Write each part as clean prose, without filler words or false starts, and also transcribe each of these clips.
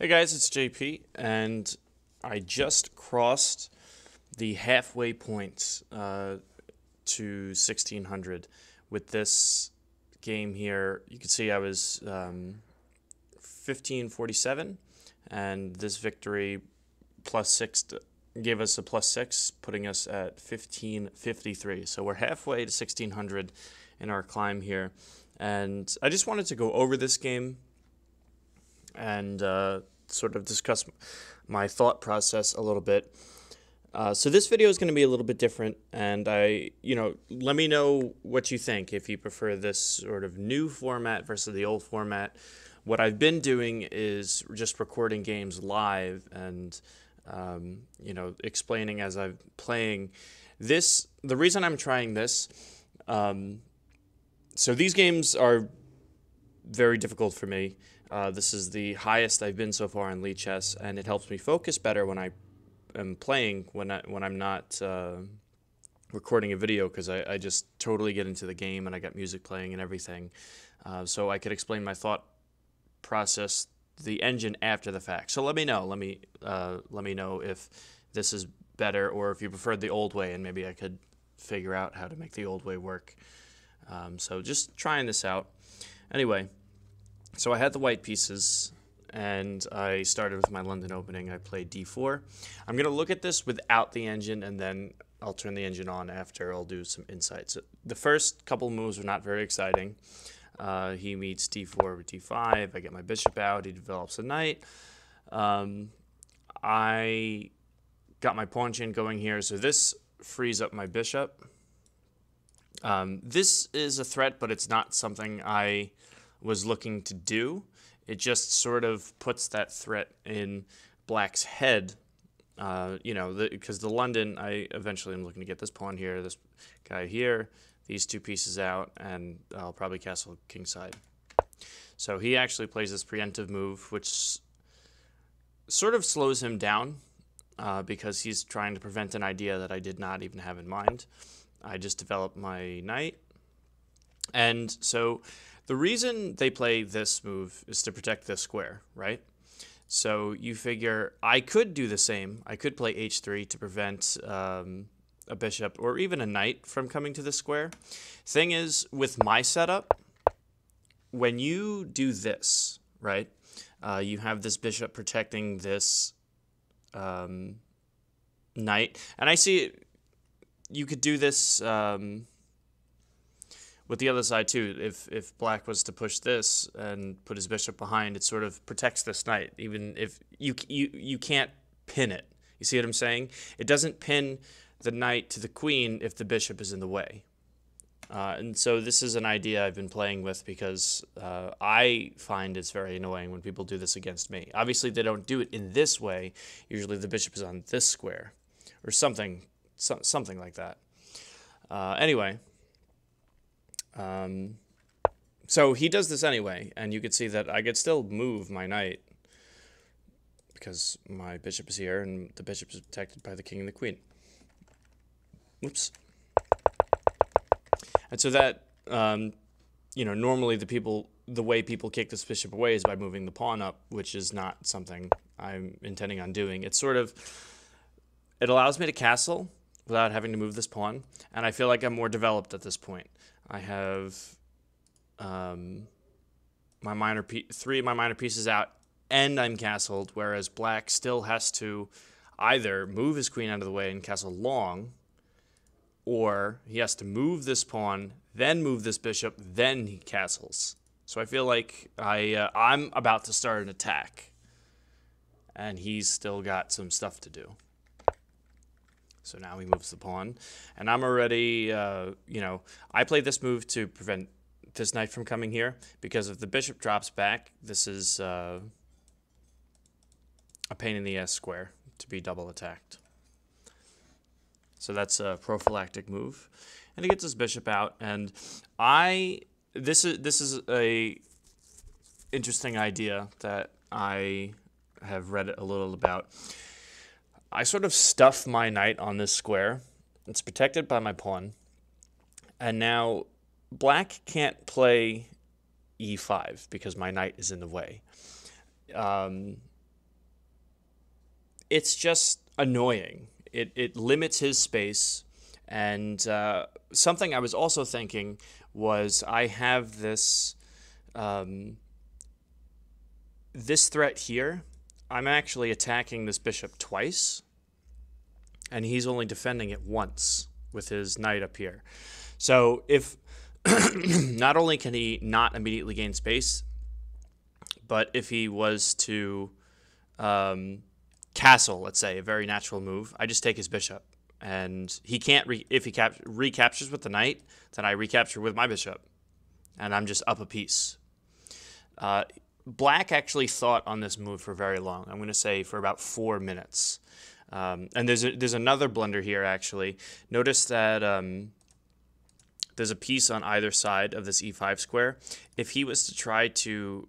Hey guys, it's JP, and I just crossed the halfway point to 1600 with this game here. You can see I was 1547, and this victory gave us a +6, putting us at 1553. So we're halfway to 1600 in our climb here, and I just wanted to go over this game and sort of discuss my thought process a little bit. So this video is going to be a little bit different, and let me know what you think, if you prefer this sort of new format versus the old format. What I've been doing is just recording games live and, explaining as I'm playing. The reason I'm trying this, so these games are very difficult for me. This is the highest I've been so far in Lichess, and it helps me focus better when I am playing, when I'm not recording a video, because I just totally get into the game and I got music playing and everything. So I could explain my thought process, the engine, after the fact. So let me know. Let me know if this is better, or if you preferred the old way, and maybe I could figure out how to make the old way work. So just trying this out. Anyway. So I had the white pieces, and I started with my London opening. I played d4. I'm going to look at this without the engine, and then I'll turn the engine on after. I'll do some insights. The first couple moves were not very exciting. He meets d4 with d5. I get my bishop out. He develops a knight. I got my pawn chain going here, so this frees up my bishop. This is a threat, but it's not something I was looking to do. It just sort of puts that threat in Black's head, because the London, I eventually am looking to get this pawn here, this guy here, these two pieces out, and I'll probably castle kingside. So he actually plays this preemptive move, which sort of slows him down, because he's trying to prevent an idea that I did not even have in mind. I just developed my knight, and so the reason they play this move is to protect this square, right? So you figure I could do the same. I could play h3 to prevent a bishop or even a knight from coming to the square. Thing is, with my setup, when you do this, right, you have this bishop protecting this knight. And I see you could do this with the other side too. If Black was to push this and put his bishop behind, it sort of protects this knight, even if you can't pin it. You see what I'm saying? It doesn't pin the knight to the queen if the bishop is in the way. And so this is an idea I've been playing with, because I find it's very annoying when people do this against me. Obviously, they don't do it in this way. Usually the bishop is on this square or something like that. Anyway. So he does this anyway, and you could see that I could still move my knight because my bishop is here, and the bishop is protected by the king and the queen. Whoops. And so that, normally the way people kick this bishop away is by moving the pawn up, which is not something I'm intending on doing. It allows me to castle without having to move this pawn, and I feel like I'm more developed at this point. I have three of my minor pieces out, and I'm castled, whereas Black still has to either move his queen out of the way and castle long, or he has to move this pawn, then move this bishop, then he castles. So I feel like I'm about to start an attack, and he's still got some stuff to do. So now he moves the pawn, and I'm already, I play this move to prevent this knight from coming here, because if the bishop drops back, this is a pain in the ass square to be double attacked. So that's a prophylactic move, and he gets his bishop out, and this is a interesting idea that I have read a little about. I sort of stuff my knight on this square. It's protected by my pawn. And now Black can't play e5 because my knight is in the way. it's just annoying. It limits his space. And something I was also thinking was I have this threat here. I'm actually attacking this bishop twice, and he's only defending it once with his knight up here. So if not only can he not immediately gain space, but if he was to castle, let's say, a very natural move, I just take his bishop. And he can't, if he recaptures with the knight, then I recapture with my bishop. And I'm just up a piece. Black actually thought on this move for very long. I'm going to say for about 4 minutes. And there's another blunder here, actually. Notice that there's a piece on either side of this e5 square. If he was to try to...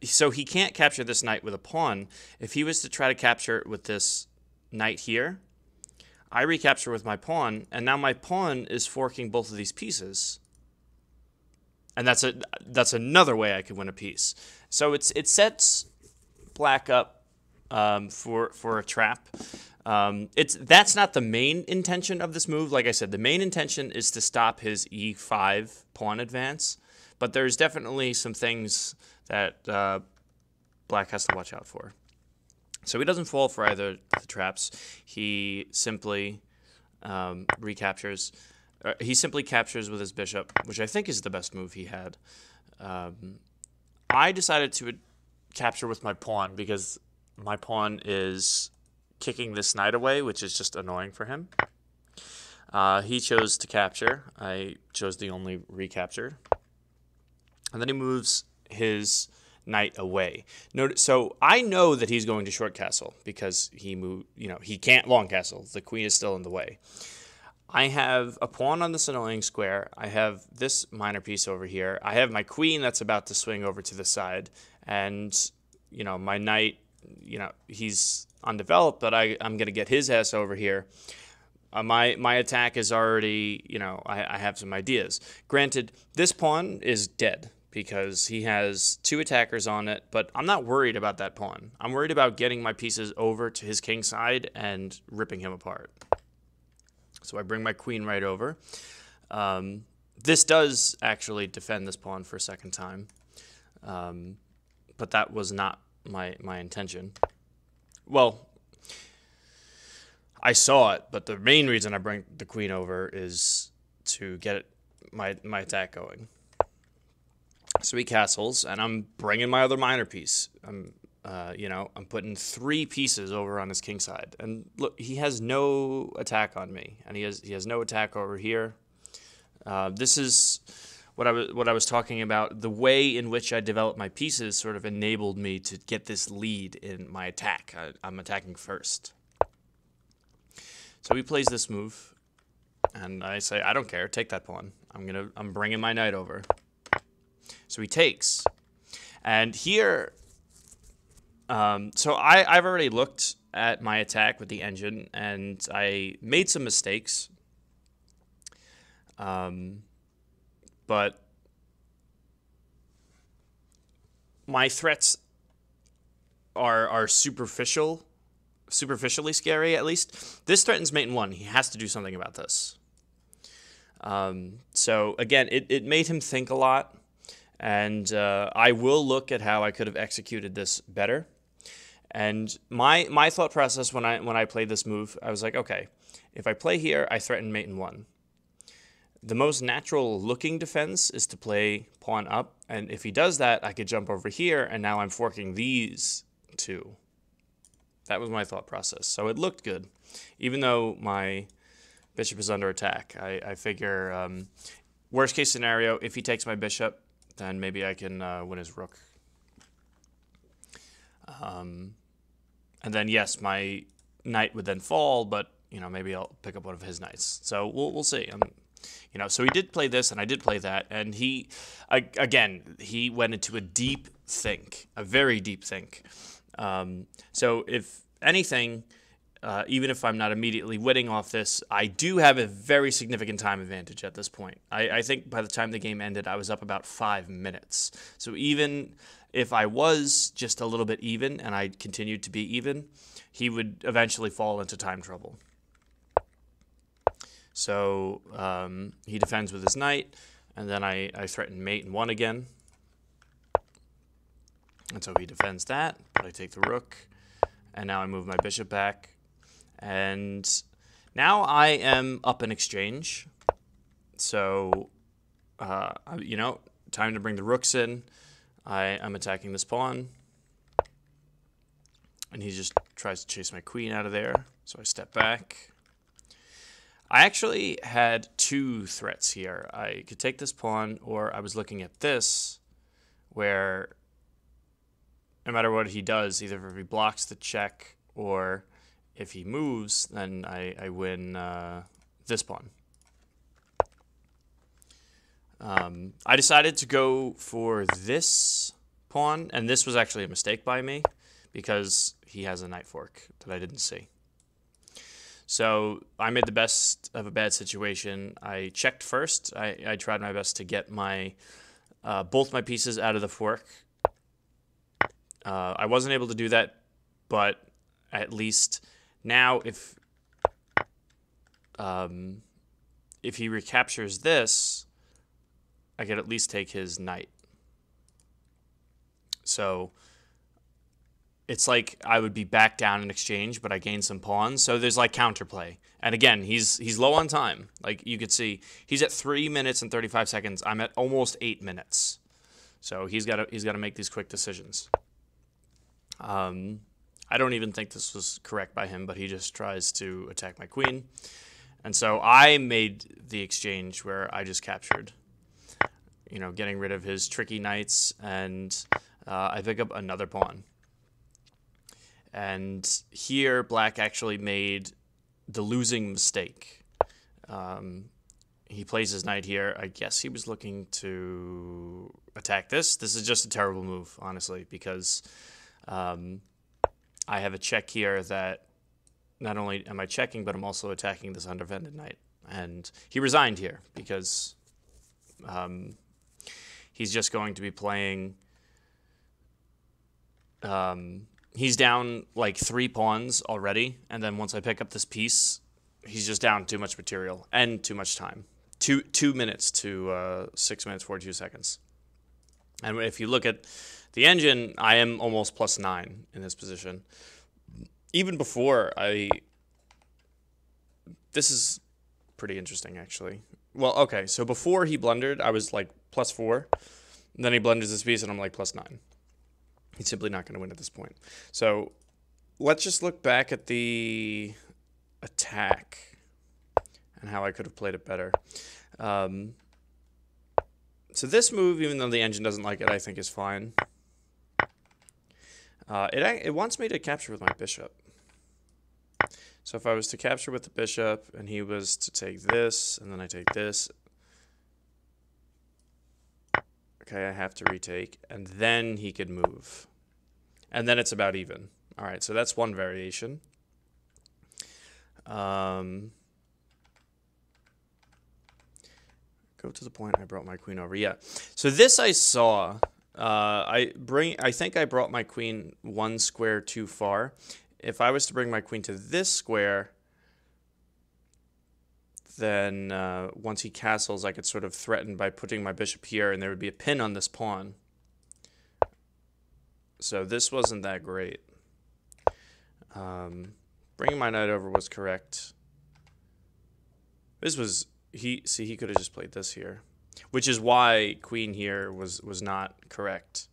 So he can't capture this knight with a pawn. If he was to try to capture it with this knight here, I recapture with my pawn, and now my pawn is forking both of these pieces. And that's another way I could win a piece. So it sets black up for a trap. That's not the main intention of this move. Like I said, the main intention is to stop his e5 pawn advance. But there's definitely some things that black has to watch out for. So he doesn't fall for either of the traps. He simply recaptures. He simply captures with his bishop, which I think is the best move he had. I decided to capture with my pawn because my pawn is kicking this knight away, which is just annoying for him. He chose to capture. I chose the only recapture. And then he moves his knight away. So I know that he's going to short castle because he can't long castle. The queen is still in the way. I have a pawn on this annoying square. I have this minor piece over here. I have my queen that's about to swing over to the side. And, my knight, he's undeveloped, but I'm going to get his ass over here. My attack is already, I have some ideas. Granted, this pawn is dead because he has 2 attackers on it, but I'm not worried about that pawn. I'm worried about getting my pieces over to his king side and ripping him apart. So I bring my queen right over. This does actually defend this pawn for a second time, but that was not my intention. Well, I saw it, but the main reason I bring the queen over is to get my attack going. So he castles, and I'm bringing my other minor piece. I'm putting 3 pieces over on his king side. And look, he has no attack on me, and he has no attack over here. This is what I was talking about. The way in which I developed my pieces sort of enabled me to get this lead in my attack. I'm attacking first. So he plays this move, and I say, I don't care, take that pawn. I'm bringing my knight over. So he takes, and here, so I've already looked at my attack with the engine, and I made some mistakes, but my threats are superficially scary, at least. This threatens mate in 1. He has to do something about this. So again, it made him think a lot. And I will look at how I could have executed this better. And my thought process when I played this move, I was like, okay, if I play here, I threaten mate in 1. The most natural looking defense is to play pawn up. And if he does that, I could jump over here, and now I'm forking these 2. That was my thought process. So it looked good. Even though my bishop is under attack, I figure worst case scenario, if he takes my bishop, then maybe I can win his rook. And then, yes, my knight would then fall, but, maybe I'll pick up one of his knights. So we'll see. So he did play this, and I did play that, and he went into a deep think, a very deep think. So if anything, even if I'm not immediately winning off this, I do have a very significant time advantage at this point. I think by the time the game ended, I was up about 5 minutes. So even if I was just a little bit even and I continued to be even, he would eventually fall into time trouble. So he defends with his knight, and then I threaten mate and 1 again. And so he defends that, but I take the rook, and now I move my bishop back. And now I am up in exchange. So, you know, time to bring the rooks in. I'm attacking this pawn. And he just tries to chase my queen out of there. So I step back. I actually had 2 threats here. I could take this pawn, or I was looking at this, where no matter what he does, either if he blocks the check or if he moves, then I win this pawn. I decided to go for this pawn, and this was actually a mistake by me because he has a knight fork that I didn't see. So I made the best of a bad situation. I checked first. I tried my best to get my both my pieces out of the fork. I wasn't able to do that, but at least now if he recaptures this, I could at least take his knight. So it's like I would be back down in exchange, but I gained some pawns. So there's like counterplay. And again, he's low on time. Like you could see, he's at 3 minutes and 35 seconds. I'm at almost 8 minutes. So he's got to make these quick decisions. I don't even think this was correct by him, but he just tries to attack my queen. And so I made the exchange where I just captured, you know, getting rid of his tricky knights, and I pick up another pawn. And here, black actually made the losing mistake. He plays his knight here. I guess he was looking to attack this. This is just a terrible move, honestly, because I have a check here that not only am I checking, but I'm also attacking this undefended knight. And he resigned here because he's just going to be playing... he's down like 3 pawns already, and then once I pick up this piece, he's just down too much material and too much time. 2 minutes to 6 minutes 42 seconds. And if you look at the engine, I am almost +9 in this position. Even before this is pretty interesting actually. Well, okay, so before he blundered, I was like +4. And then he blunders this piece, and I'm like +9. He's simply not going to win at this point. So let's just look back at the attack and how I could have played it better. So this move, even though the engine doesn't like it, I think is fine. It wants me to capture with my bishop. So if I was to capture with the bishop and he was to take this, and then I take this, okay, I have to retake, and then he could move. And then it's about even. All right, so that's one variation. Go to the point I brought my queen over. Yeah. So this I saw. I think I brought my queen 1 square too far. If I was to bring my queen to this square, then once he castles, I could sort of threaten by putting my bishop here, and there would be a pin on this pawn. So this wasn't that great. Bringing my knight over was correct. This was... he could have just played this here, which is why queen here was not correct.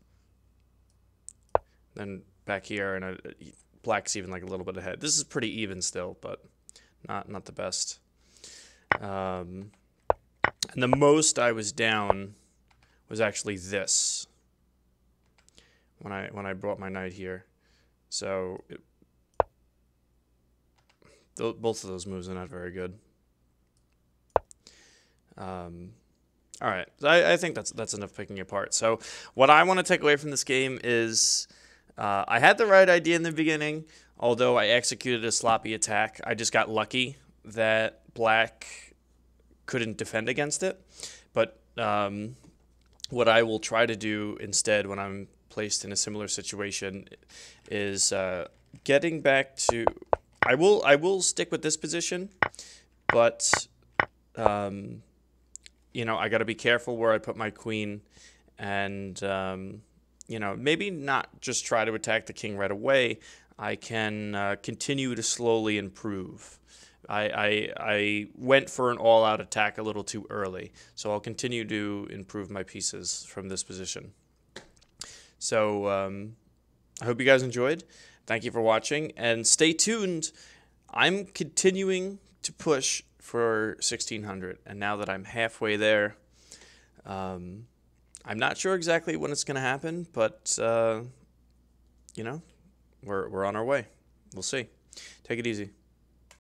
Then back here, and black's even like a little bit ahead. This is pretty even still, but not the best. And the most I was down was actually this when I brought my knight here. So both of those moves are not very good. All right, I think that's enough picking apart. So what I want to take away from this game is I had the right idea in the beginning, although I executed a sloppy attack. I just got lucky that black couldn't defend against it. But what I will try to do instead when I'm placed in a similar situation is getting back to. I will stick with this position, but you know, I got to be careful where I put my queen, and you know, maybe not just try to attack the king right away. I can continue to slowly improve. I went for an all-out attack a little too early, so I'll continue to improve my pieces from this position. So I hope you guys enjoyed. Thank you for watching, and stay tuned. I'm continuing to push for 1600, and now that I'm halfway there, I'm not sure exactly when it's going to happen, but you know, we're on our way. We'll see. Take it easy.